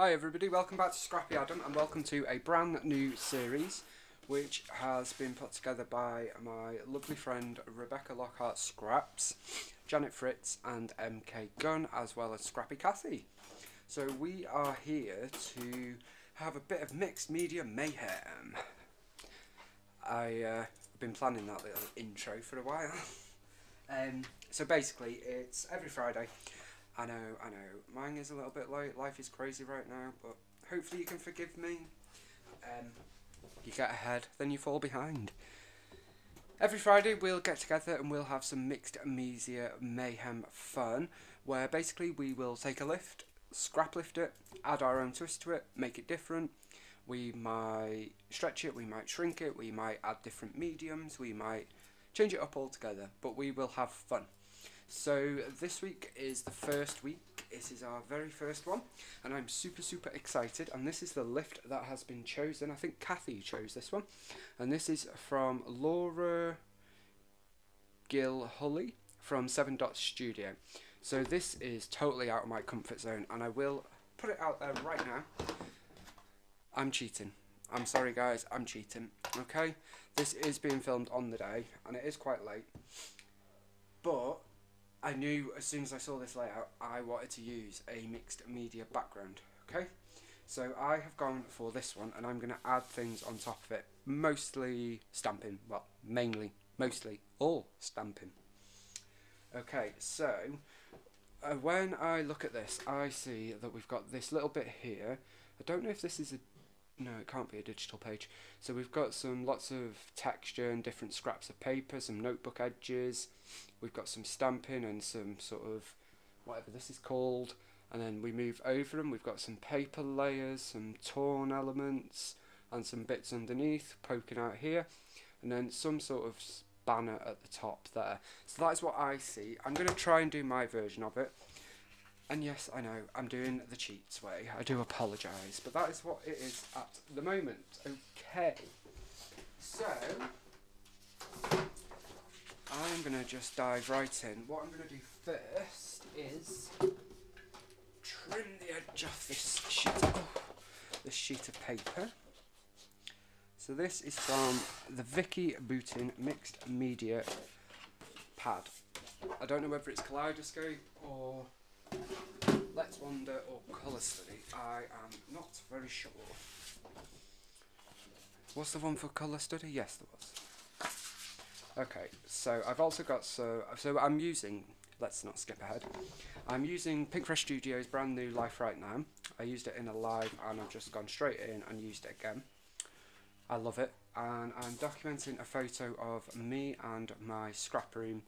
Hi everybody, welcome back to Scrappy Adam and welcome to a brand new series which has been put together by my lovely friend Rebecca Lockhart Scraps, Janet Fritz and MK Gunn, as well as Scrappy Cathy. So we are here to have a bit of mixed media mayhem. I've been planning that little intro for a while. So basically it's every Friday. I know, mine is a little bit late, life is crazy right now, but hopefully you can forgive me. You get ahead, then you fall behind. Every Friday we'll get together and we'll have some mixed media mayhem fun, where basically we will take a lift, scrap lift it, add our own twist to it, make it different. We might stretch it, we might shrink it, we might add different mediums, we might change it up altogether, but we will have fun. So this week is the first week, this is our very first one, and I'm super excited, and this is the lift that has been chosen. I think Cathy chose this one, and this is from Laura Gilhully from 7 Dot Studio. So this is totally out of my comfort zone, and I will put it out there right now. I'm cheating. I'm sorry guys, I'm cheating, okay? This is being filmed on the day, and it is quite late, but I knew as soon as I saw this layout I wanted to use a mixed media background, okay? So I have gone for this one and I'm going to add things on top of it, mostly stamping, well mostly all stamping. Okay, so when I look at this I see that we've got this little bit here. I don't know if this is no, it can't be a digital page. So we've got lots of texture and different scraps of paper, some notebook edges. We've got some stamping and some sort of whatever this is called. And then we move over them. We've got some paper layers, some torn elements, and some bits underneath poking out here. And then some sort of banner at the top there. So that is what I see. I'm going to try and do my version of it. And yes, I know, I'm doing the cheats way. I do apologise, but that is what it is at the moment. Okay, so I'm going to just dive right in. What I'm going to do first is trim the edge off this sheet of paper. So this is from the Vicky Bootin Mixed Media Pad. I don't know whether it's Kaleidoscope or Let's Wander or Colour Study. I am not very sure. Was the one for Colour Study? Yes, there was. Okay, so I've also got so I'm using. Let's not skip ahead. I'm using Pink Fresh Studios' brand new Life Right Now. I used it in a live, and I've just gone straight in and used it again. I love it, and I'm documenting a photo of me and my scrap room,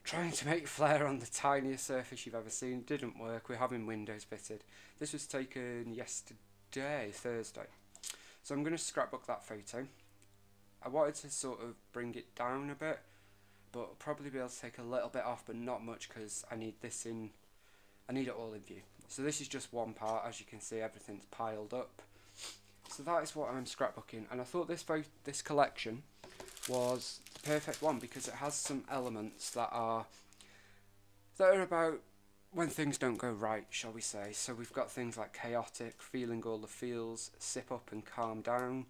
trying to make flare on the tiniest surface you've ever seen. Didn't work. We're having windows fitted. This was taken yesterday, Thursday. So I'm going to scrapbook that photo. I wanted to sort of bring it down a bit, but I'll probably be able to take a little bit off, but not much because I need this in. I need it all in view. So this is just one part. As you can see, everything's piled up. So that is what I'm scrapbooking, and I thought this collection was the perfect one because it has some elements that are about when things don't go right, shall we say. So we've got things like chaotic, feeling all the feels, sip up and calm down,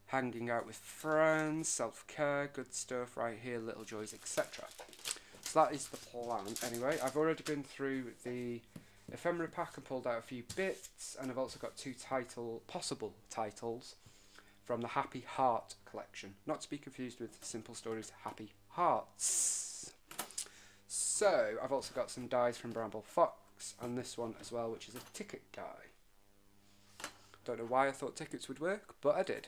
hanging out with friends, self-care, good stuff right here, little joys, etc. So that is the plan. Anyway, I've already been through the ephemera pack and pulled out a few bits, and I've also got two possible titles from the Happy Heart collection. Not to be confused with Simple Stories Happy Hearts. So, I've also got some dies from Bramble Fox, and this one as well, which is a ticket die. Don't know why I thought tickets would work, but I did.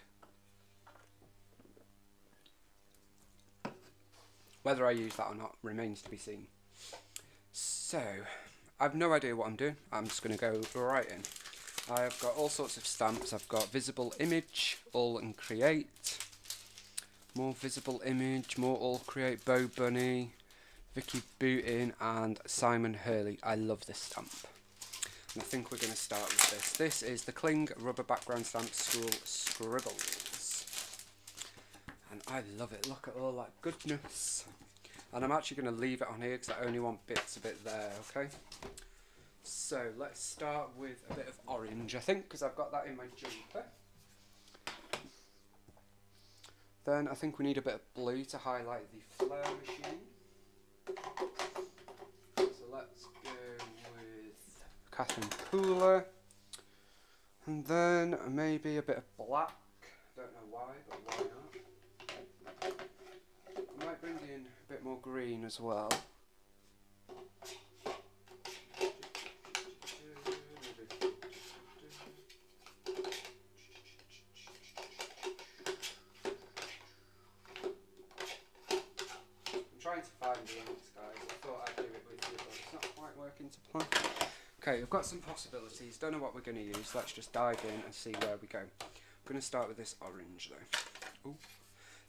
Whether I use that or not remains to be seen. So, I've no idea what I'm doing. I'm just going to go right in. I've got all sorts of stamps. I've got Visible Image, All and Create, more Visible Image, more All Create, Bo Bunny, Vicky Bootin and Simon Hurley. I love this stamp. And I think we're going to start with this. This is the Kling Rubber Background Stamp School Scribbles. And I love it. Look at all that goodness. And I'm actually going to leave it on here because I only want bits of it there, okay? So let's start with a bit of orange, I think, because I've got that in my jumper. Then I think we need a bit of blue to highlight the flare machine. So let's go with Catherine Cooler. And then maybe a bit of black. Don't know why, but why not? I might bring in a bit more green as well. Trying to find the ends, guys. I thought I'd do it with you, but it's not quite working to plan. Okay, I've got some possibilities. Don't know what we're going to use. Let's just dive in and see where we go. I'm going to start with this orange, though. Ooh.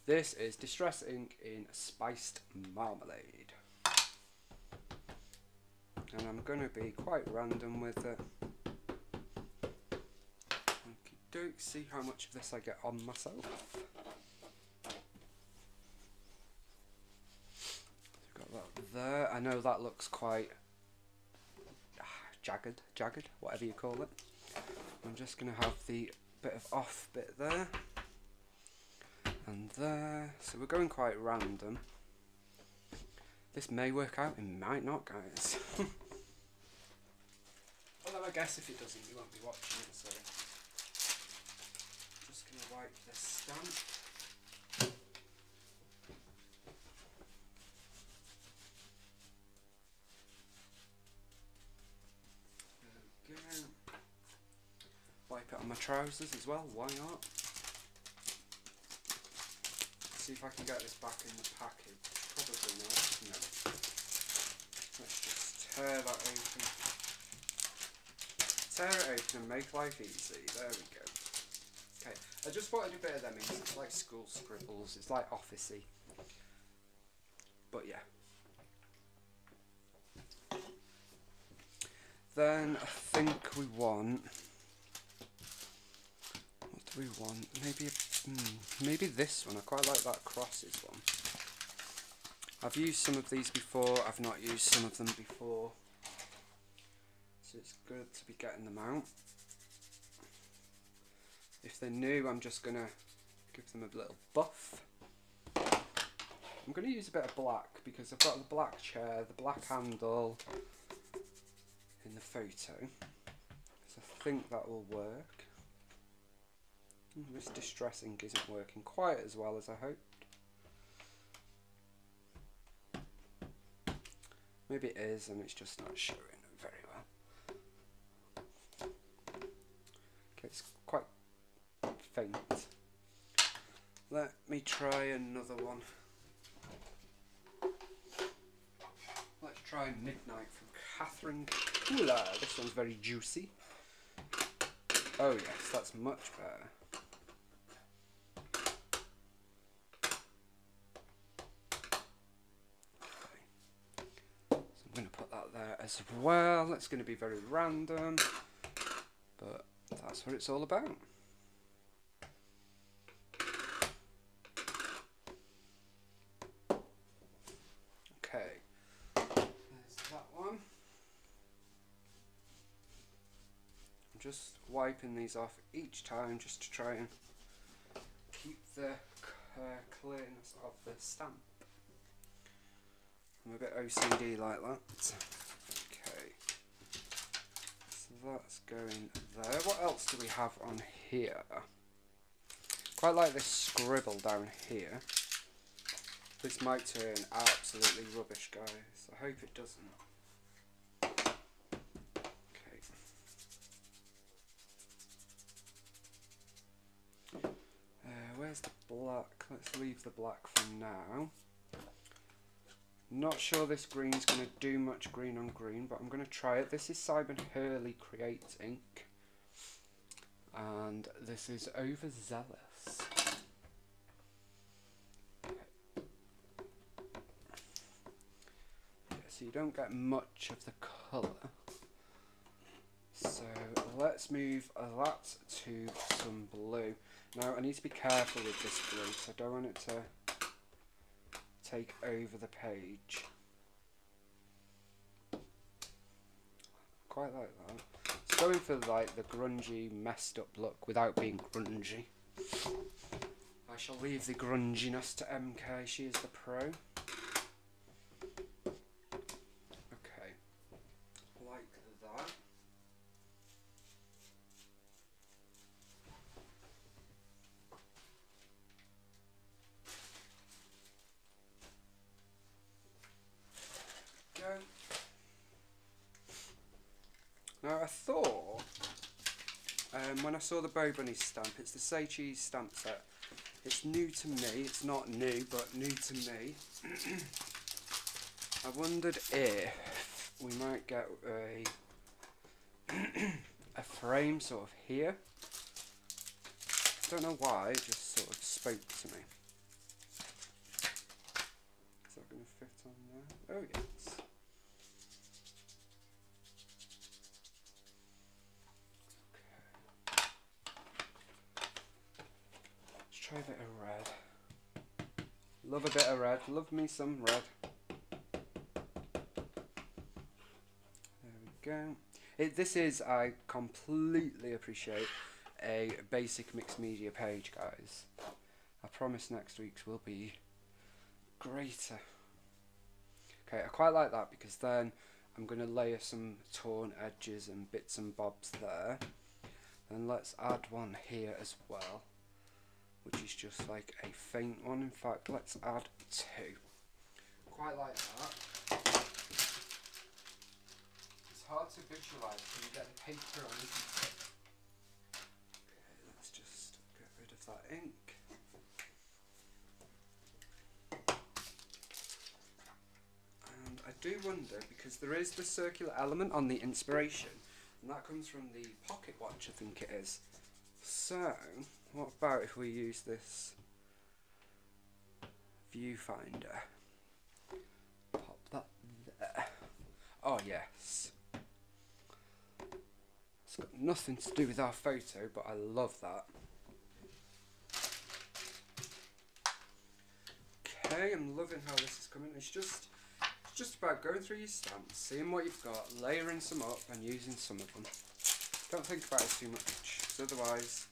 This is Distress Ink in Spiced Marmalade. And I'm going to be quite random with it. Okie doke, see how much of this I get on myself. There, I know that looks quite jagged, whatever you call it. I'm just going to have the bit of off bit there and there, so we're going quite random. This may work out, it might not, guys. Although I guess if it doesn't, you won't be watching it, so I'm just going to wipe this stamp. Wipe it on my trousers as well, why not? See if I can get this back in the package. Probably not, no. Let's just tear that open. Tear it open and make life easy, there we go. Okay, I just wanted a bit of them in, it's like school scribbles, it's like officey. But yeah. Then I think we want... we want maybe this one. I quite like that crosses one. I've used some of these before, I've not used some of them before, so it's good to be getting them out. If they're new, I'm just gonna give them a little buff. I'm gonna use a bit of black because I've got the black chair, the black handle in the photo, so I think that will work. This Distress Ink isn't working quite as well as I hoped. Maybe it is and it's just not showing very well. Okay, it's quite faint. Let me try another one. Let's try Midnight from Catherine Cooler. This one's very juicy. Oh yes, that's much better. As well, it's going to be very random, but that's what it's all about. Okay, there's that one. I'm just wiping these off each time just to try and keep the clearness of the stamp. I'm a bit OCD like that. That's going there. What else do we have on here? Quite like this scribble down here. This might turn absolutely rubbish, guys. I hope it doesn't. Okay. Where's the black? Let's leave the black for now. Not sure this green's going to do much green on green, but I'm going to try it. This is Simon Hurley Creates Ink, and this is Overzealous. Yeah, so you don't get much of the colour. So let's move that to some blue. Now I need to be careful with this blue, because I don't want it to take over the page. quite like that. It's going for like the grungy, messed up look without being grungy. I shall leave the grunginess to MK, she is the pro. Okay, like that. Go. Now I thought, when I saw the Bow Bunny stamp, it's the Say Cheese stamp set. It's new to me, it's not new, but new to me. I wondered if we might get a frame sort of here. I don't know why, it just sort of spoke to me. Is that going to fit on there? Oh yes. Try a bit of red. Love a bit of red. Love me some red. There we go. This is, I completely appreciate, a basic mixed media page, guys. I promise next week's will be greater. Okay, I quite like that because then I'm going to layer some torn edges and bits and bobs there. And let's add one here as well, which is just like a faint one. In fact, let's add two. Quite like that. It's hard to visualise when you get the paper on, isn't it? Okay, let's just get rid of that ink. And I do wonder, because there is the circular element on the inspiration, and that comes from the pocket watch, I think it is. So, what about if we use this viewfinder? Pop that there. Oh yes. It's got nothing to do with our photo, but I love that. Okay, I'm loving how this is coming. It's just about going through your stamps, seeing what you've got, layering some up and using some of them. Don't think about it too much, because otherwise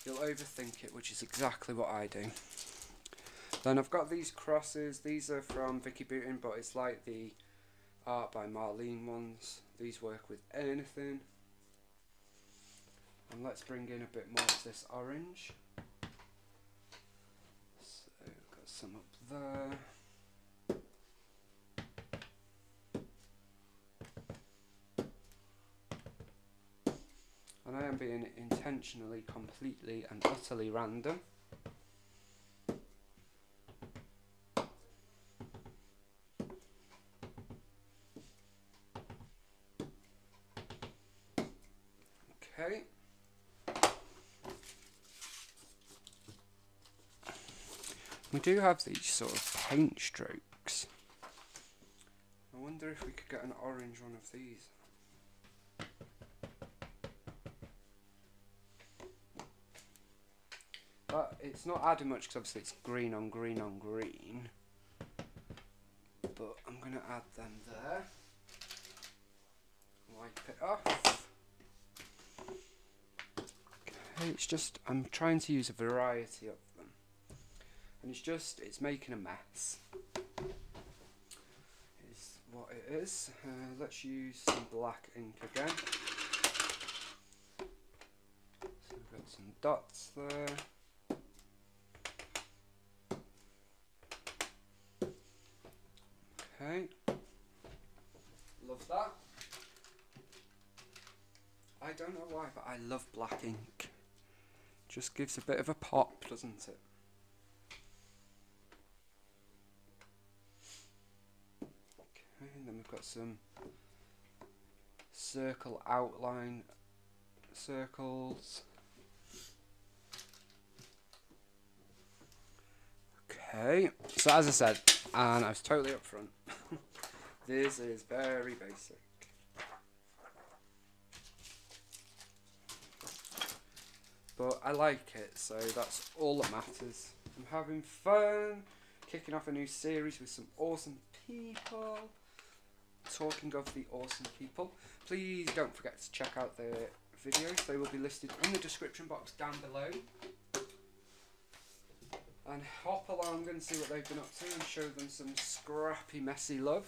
you'll overthink it, which is exactly what I do. Then I've got these crosses. These are from Vicky Booten, but it's like the Art by Marlene ones. These work with anything. And let's bring in a bit more of this orange. So got some up there. And I am being intentionally, completely and utterly random. Okay. We do have these sort of paint strokes. I wonder if we could get an orange one of these. But it's not adding much because obviously it's green on green on green. But I'm going to add them there. Wipe it off. Okay, it's just, I'm trying to use a variety of them. And it's making a mess. Is what it is. Let's use some black ink again. So we've got some dots there. Okay, love that. I don't know why, but I love black ink. Just gives a bit of a pop, doesn't it? Okay, and then we've got some circle outline circles. Okay, so as I said, and I was totally upfront, this is very basic. But I like it, so that's all that matters. I'm having fun, kicking off a new series with some awesome people. talking of the awesome people, please don't forget to check out their videos. They will be listed in the description box down below. And hop along and see what they've been up to and show them some scrappy, messy love.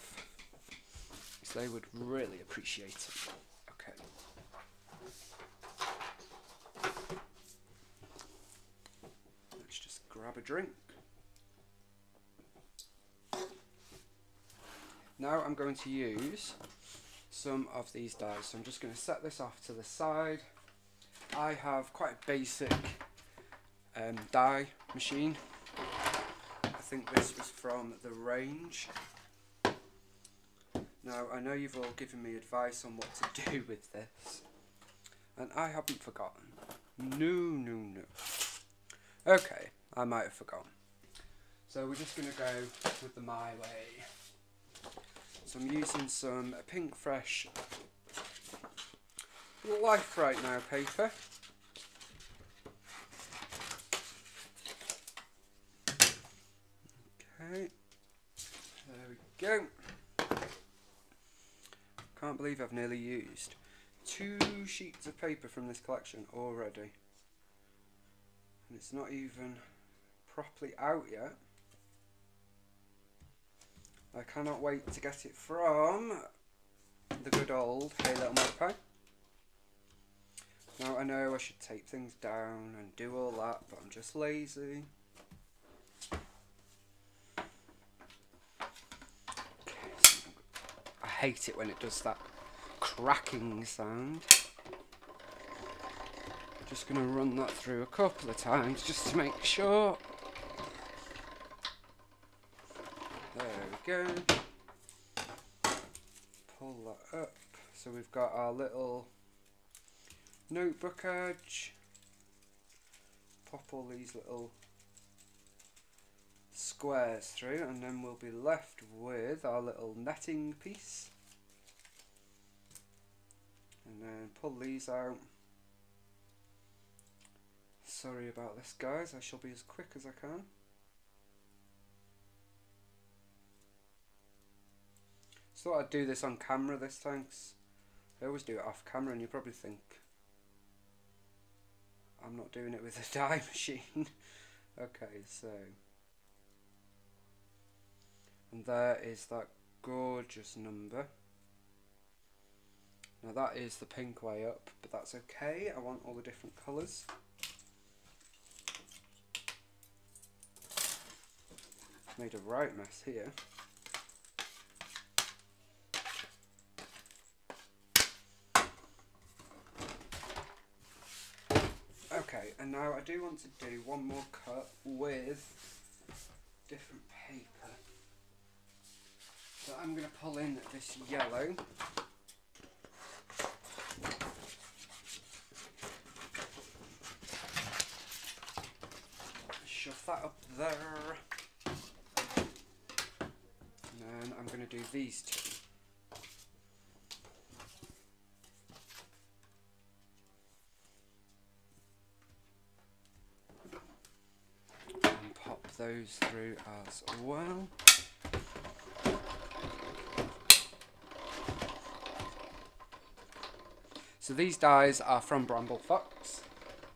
So they would really appreciate it. Okay. Let's just grab a drink. Now I'm going to use some of these dies. So I'm just going to set this off to the side. I have quite a basic die machine. I think this was from the range. Now I know you've all given me advice on what to do with this, and I haven't forgotten. No. Okay, I might have forgotten. So we're just going to go with the My Way. So I'm using some Pink Fresh Life Right Now paper. Okay, there we go. Can't believe I've nearly used 2 sheets of paper from this collection already. And it's not even properly out yet. I cannot wait to get it from the good old Hey Little Magpie. Now I know I should tape things down and do all that, but I'm just lazy. I hate it when it does that cracking sound. Just going to run that through a couple of times just to make sure. There we go. Pull that up. So we've got our little notebook edge. Pop all these little squares through, and then we'll be left with our little netting piece. And then pull these out. Sorry about this, guys. I shall be as quick as I can. Just thought I'd do this on camera this time, 'cause I always do it off camera, and you probably think I'm not doing it with a die machine. Okay, so, and there is that gorgeous number. Now that is the pink way up, but that's okay. I want all the different colours. Made a right mess here. Okay, and now I do want to do one more cut with different paper. So I'm going to pull in this yellow. Shove that up there. And then I'm going to do these two. And pop those through as well. So these dies are from Bramble Fox,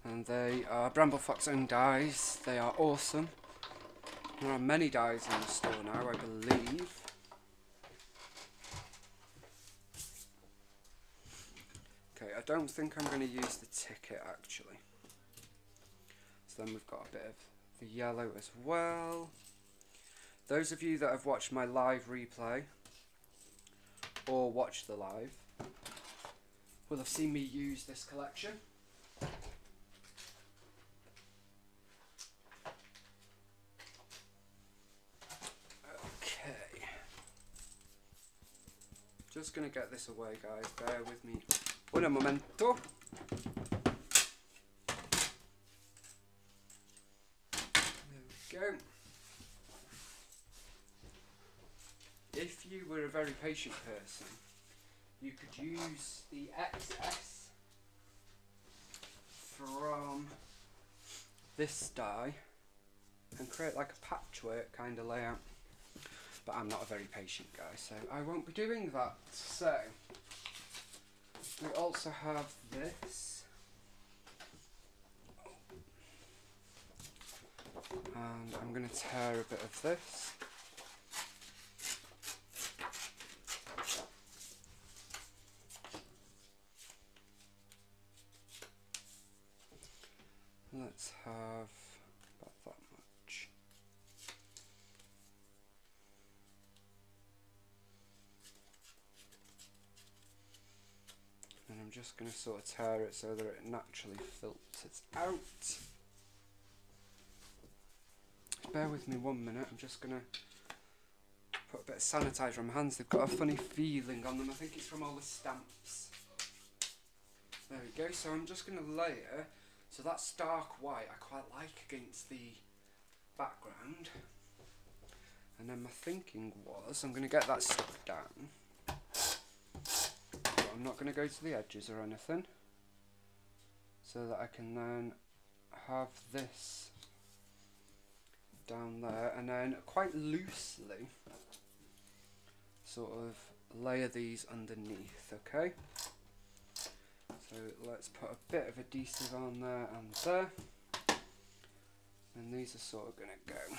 and they are Bramble Fox owned dies. They are awesome. There are many dies in the store now, I believe. Okay, I don't think I'm going to use the ticket actually. So then we've got a bit of the yellow as well. Those of you that have watched my live replay or watched the live will have seen me use this collection. Okay. Just going to get this away, guys. Bear with me un momento. There we go. If you were a very patient person, you could use the excess from this die and create like a patchwork kind of layout. but I'm not a very patient guy, so I won't be doing that. So we also have this, and I'm going to tear a bit of this. Let's have about that much. And I'm just going to sort of tear it so that it naturally filters out. Bear with me 1 minute, I'm just going to put a bit of sanitizer on my hands. They've got a funny feeling on them. I think it's from all the stamps. There we go, so I'm just going to layer. So that stark white I quite like against the background. And then my thinking was I'm going to get that stuck down. But I'm not going to go to the edges or anything. So that I can then have this down there and then quite loosely sort of layer these underneath, okay? So let's put a bit of adhesive on there and there. And these are sort of going to go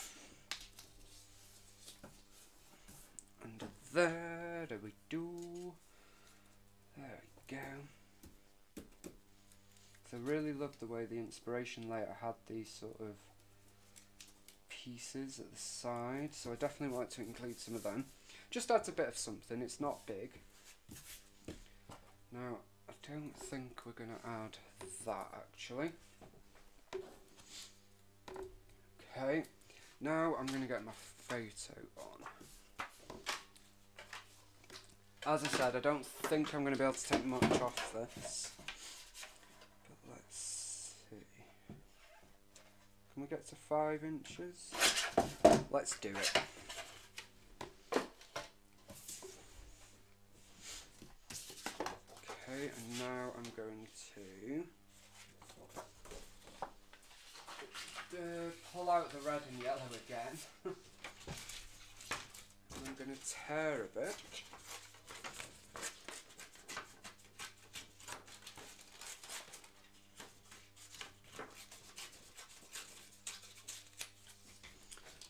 under there. There we do. There we go. So I really love the way the inspiration layer had these sort of pieces at the side. So I definitely want to include some of them. Just adds a bit of something. It's not big. Now, I don't think we're going to add that actually. Okay, now I'm going to get my photo on. As I said, I don't think I'm going to be able to take much off this. But let's see. Can we get to 5 inches? Let's do it. Okay, and now I'm going to pull out the red and yellow again. And I'm going to tear a bit.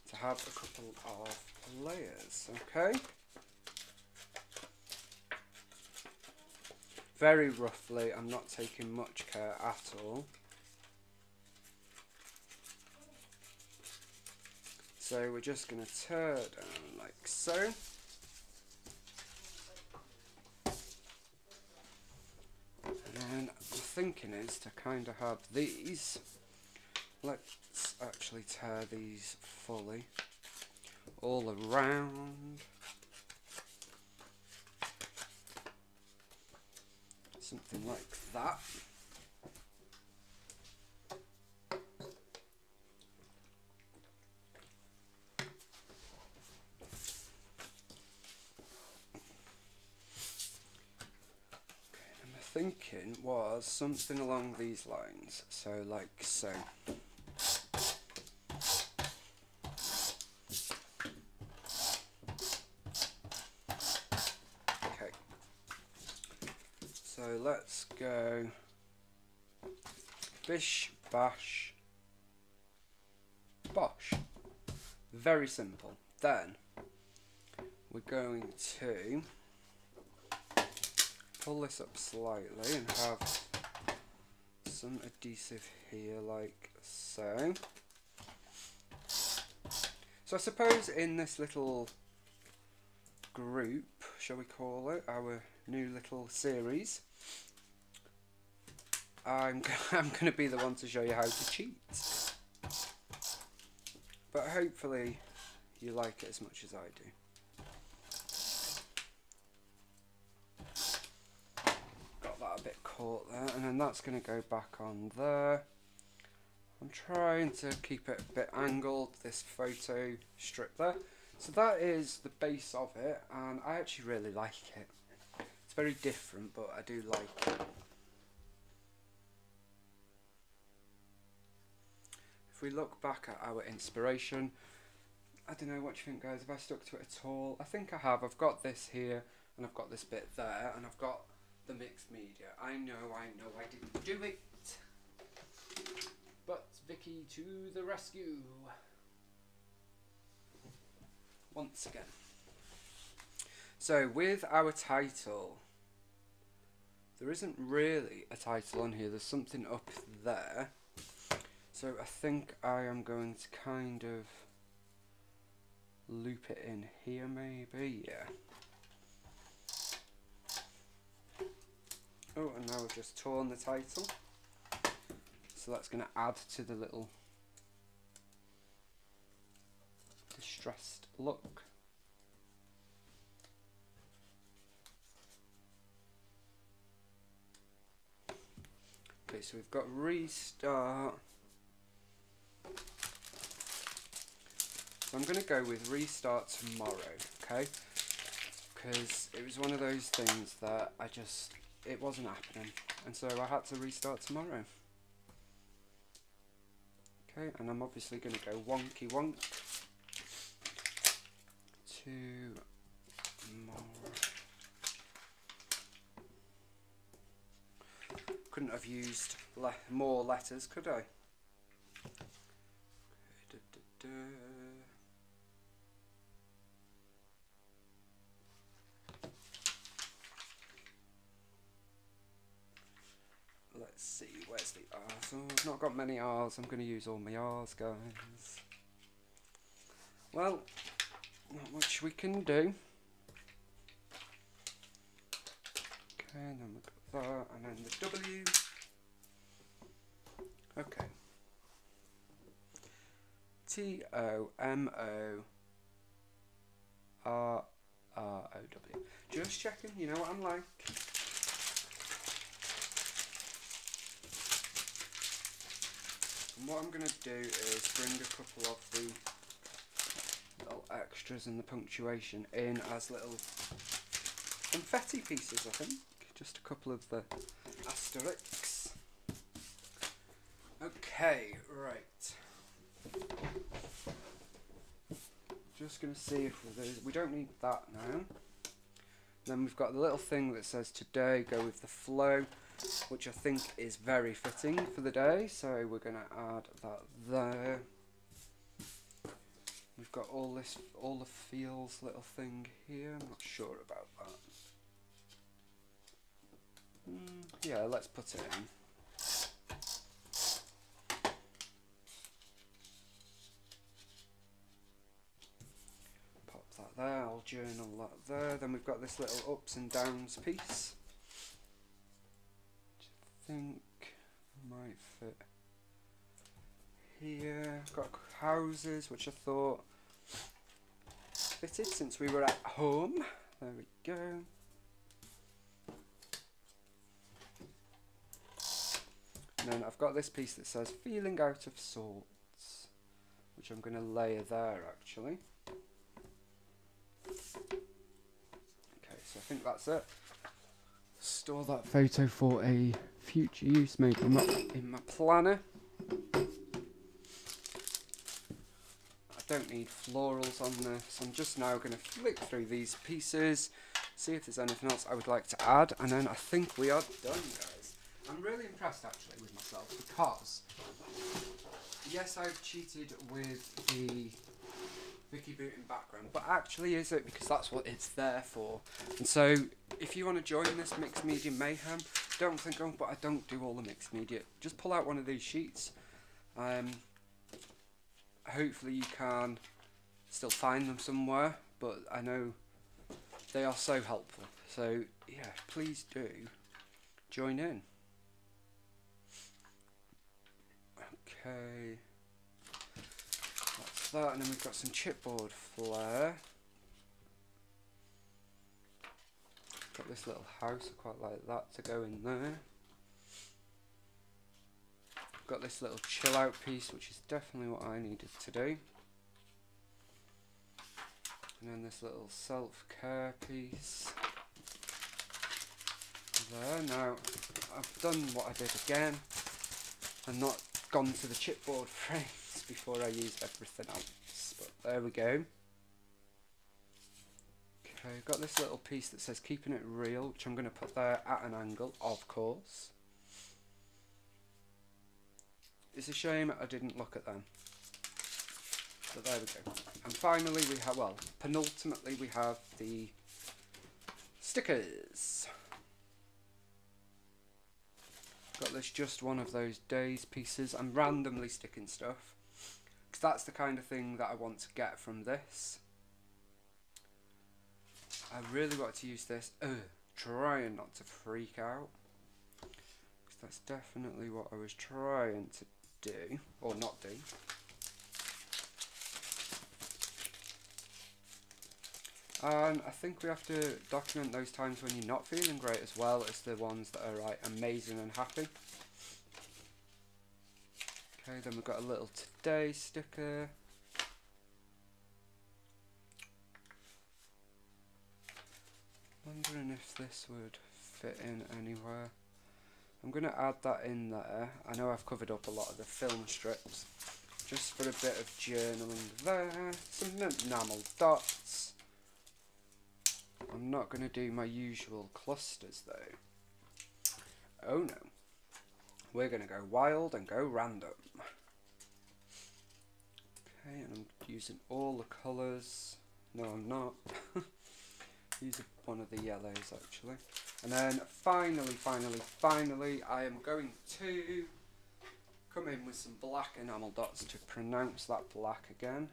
To have a couple of layers, okay? Very roughly, I'm not taking much care at all. So we're just going to tear down like so. And then the thinking is to kind of have these. Let's actually tear these fully all around. Something like that. Thinking was something along these lines, so like so. Okay, so let's go bish bash bosh. Very simple. Then we're going to pull this up slightly and have some adhesive here like so. So I suppose in this little group, shall we call it, our new little series, I'm going to be the one to show you how to cheat. But hopefully you like it as much as I do. A bit caught there, and then that's going to go back on there. I'm trying to keep it a bit angled, this photo strip there. So that is the base of it, and I actually really like it. It's very different, but I do like it. If we look back at our inspiration, I don't know, what do you think, guys? Have I stuck to it at all? I think I have. I've got this here, and I've got this bit there, and I've got the mixed media. I know, I didn't do it. But Vicky to the rescue. Once again. So, with our title, there isn't really a title on here. There's something up there. So, I think I am going to kind of loop it in here, maybe. Yeah. Oh, and now we've just torn the title. So that's going to add to the little distressed look. Okay, so we've got restart. So I'm going to go with restart tomorrow, okay? Because it was one of those things that it wasn't happening. And so I had to restart tomorrow. Okay, and I'm obviously going to go wonky wonk tomorrow. Couldn't have used more letters, could I? Let's see, where's the R's? Oh, I've not got many R's. I'm going to use all my R's, guys. Well, not much we can do. Okay, and then we've got that, and then the W. Okay. Tomorrow. Just checking, you know what I'm like. And what I'm going to do is bring a couple of the little extras and the punctuation in as little confetti pieces, I think. Just a couple of the asterisks. Okay, right. Just going to see if we don't need that now. Then we've got the little thing that says today, go with the flow, which I think is very fitting for the day, so we're going to add that there. We've got all the feels little thing here. I'm not sure about that. Yeah, let's put it in. Pop that there, I'll journal that there. Then we've got this little ups and downs piece, which I think might fit here. Got houses, which I thought fitted since we were at home. There we go. And then I've got this piece that says feeling out of sorts, which I'm going to layer there actually. Okay, so I think that's it. Store that photo for a future use, maybe in my planner. I don't need florals on this. I'm just now going to flick through these pieces, see if there's anything else I would like to add, and then I think we are done, guys. I'm really impressed actually with myself because, yes, I've cheated with the Vicky Booten background, but actually is it because that's what it's there for. And so if you want to join this Mixed Media Mayhem, don't think, oh, but I don't do all the mixed media. Just pull out one of these sheets. Hopefully you can still find them somewhere, but I know they are so helpful. So yeah, please do join in. Okay, that's that, and then we've got some chipboard flair. Got this little house, I quite like that to go in there. Got this little chill out piece, which is definitely what I needed to do. And then this little self-care piece there. Now, I've done what I did again and not gone to the chipboard frames before I use everything else. this, but there we go. Okay, I've got this little piece that says keeping it real, which I'm going to put there at an angle, of course. It's a shame I didn't look at them. But there we go. And finally we have, well, penultimately we have the stickers. Got this just one of those days pieces. I'm randomly sticking stuff, because that's the kind of thing that I want to get from this. I really want to use this, trying not to freak out, because that's definitely what I was trying to do, or not do. And I think we have to document those times when you're not feeling great as well as the ones that are like amazing and happy. Okay, then we've got a little today sticker. Wondering if this would fit in anywhere. I'm going to add that in there. I know I've covered up a lot of the film strips. Just for a bit of journaling there. Some enamel dots. I'm not going to do my usual clusters though. Oh no. We're going to go wild and go random. Okay, and I'm using all the colours. No, I'm not. Use one of the yellows actually. And then finally, I am going to come in with some black enamel dots to pronounce that black again.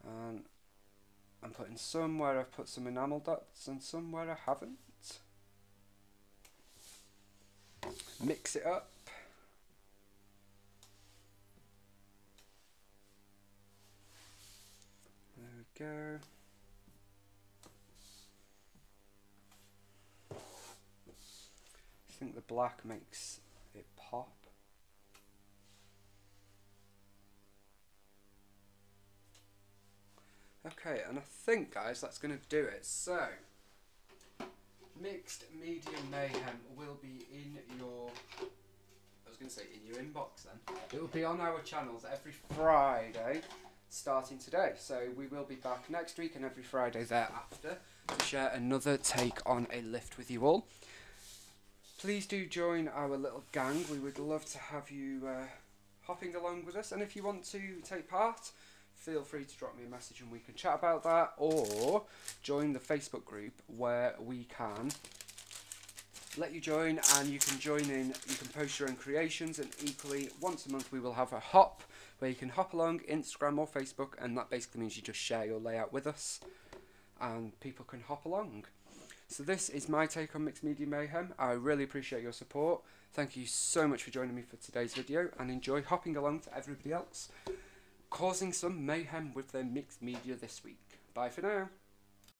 And I'm putting some where I've put some enamel dots and some where I haven't. Mix it up. There we go. I think the black makes it pop. Okay, and I think, guys, that's going to do it. So, Mixed Media Mayhem will be in your, I was going to say in your inbox then. It will be on our channels every Friday, starting today. So we will be back next week and every Friday thereafter to share another take on a lift with you all. Please do join our little gang. We would love to have you hopping along with us. And if you want to take part, feel free to drop me a message and we can chat about that, or join the Facebook group where we can let you join and you can join in, you can post your own creations, and equally once a month we will have a hop where you can hop along Instagram or Facebook, and that basically means you just share your layout with us and people can hop along. So this is my take on Mixed Media Mayhem. I really appreciate your support. Thank you so much for joining me for today's video, and enjoy hopping along to everybody else causing some mayhem with their mixed media this week. Bye for now.